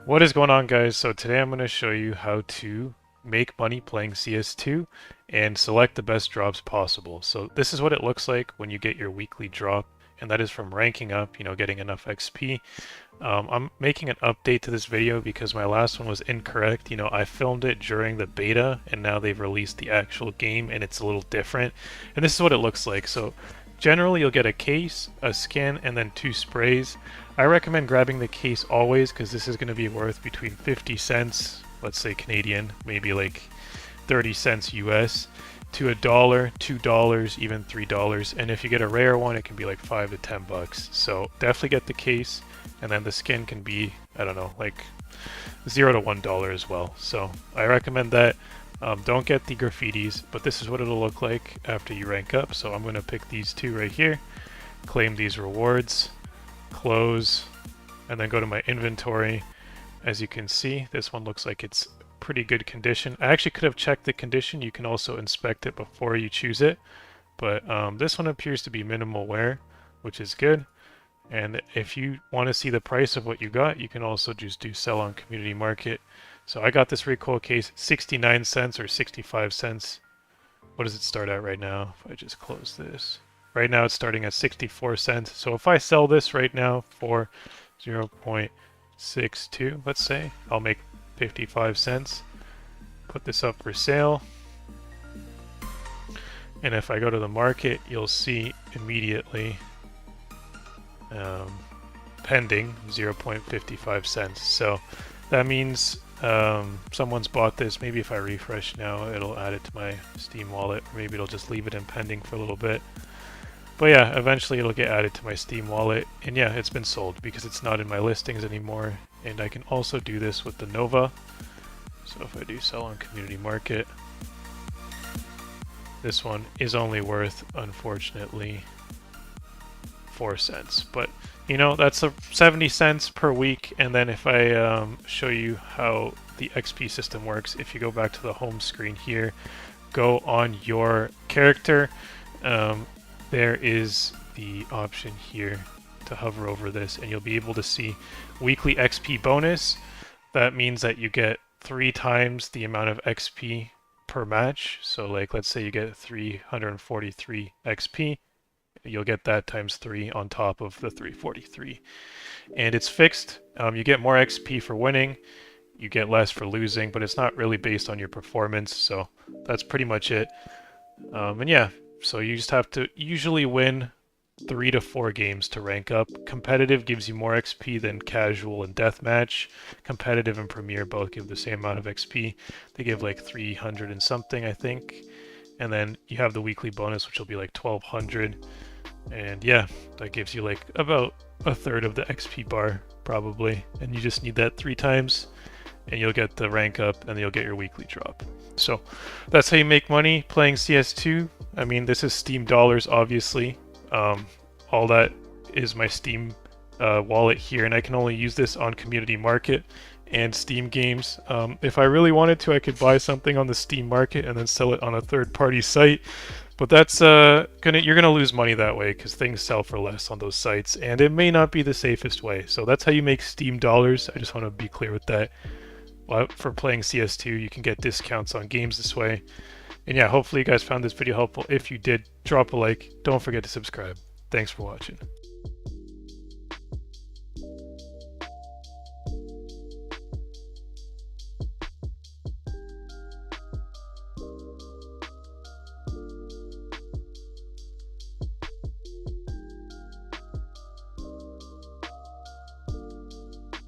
What is going on, guys? So today I'm going to show you how to make money playing CS2 and select the best drops possible. So this is what it looks like when you get your weekly drop, and that is from ranking up, getting enough XP. I'm making an update to this video because my last one was incorrect. I filmed it during the beta and now they've released the actual game and it's a little different. And this is what it looks like. So generally you'll get a case, a skin, and then 2 sprays. I recommend grabbing the case always because this is going to be worth between 50 cents, let's say Canadian, maybe like 30 cents US, to $1, $2, even $3. And if you get a rare one, it can be like 5 to 10 bucks. So definitely get the case, and then the skin can be, I don't know, like $0 to $1 as well. So I recommend that. Don't get the graffitis, but this is what it'll look like after you rank up. So I'm going to pick these 2 right here, claim these rewards, close, and then go to my inventory. As you can see, this one looks like it's pretty good condition. I actually could have checked the condition. You can also inspect it before you choose it, but this one appears to be minimal wear, which is good. And if you want to see the price of what you got, you can also just do sell on community market. So I got this recoil case 69 cents or 65 cents. What does it start at right now? If I just close this. Right now it's starting at 64 cents. So if I sell this right now for 0.62, let's say, I'll make 55 cents. Put this up for sale. And if I go to the market, you'll see immediately pending 0.55 cents. So that means someone's bought this. Maybe if I refresh now, it'll add it to my Steam wallet. Or maybe it'll just leave it in pending for a little bit. But yeah, eventually it'll get added to my Steam wallet. And yeah, it's been sold because it's not in my listings anymore. And I can also do this with the Nova. So if I do sell on community market, this one is only worth, unfortunately, 4 cents. But that's 70 cents per week. And then if I show you how the XP system works, if you go back to the home screen here, go on your character, there is the option here to hover over this, and you'll be able to see weekly XP bonus. That means that you get 3 times the amount of XP per match. So like, let's say you get 343 XP, you'll get that times 3 on top of the 343. And it's fixed. You get more XP for winning, you get less for losing, but it's not really based on your performance. So that's pretty much it. And yeah, so you just have to usually win 3 to 4 games to rank up. Competitive gives you more XP than casual and deathmatch. Competitive and Premier both give the same amount of XP. They give like 300 and something, I think. And then you have the weekly bonus, which will be like 1200. And yeah, that gives you like about a third of the XP bar, probably. And you just need that 3 times, and you'll get the rank up, and then you'll get your weekly drop. So that's how you make money playing CS2. I mean, this is Steam dollars, obviously. All that is my Steam wallet here, and I can only use this on community market and Steam games. If I really wanted to, I could buy something on the Steam market and then sell it on a third-party site, but that's you're gonna lose money that way because things sell for less on those sites, and it may not be the safest way. So that's how you make Steam dollars. I just want to be clear with that. For playing CS2, you can get discounts on games this way. And yeah, hopefully you guys found this video helpful. If you did, drop a like. Don't forget to subscribe. Thanks for watching.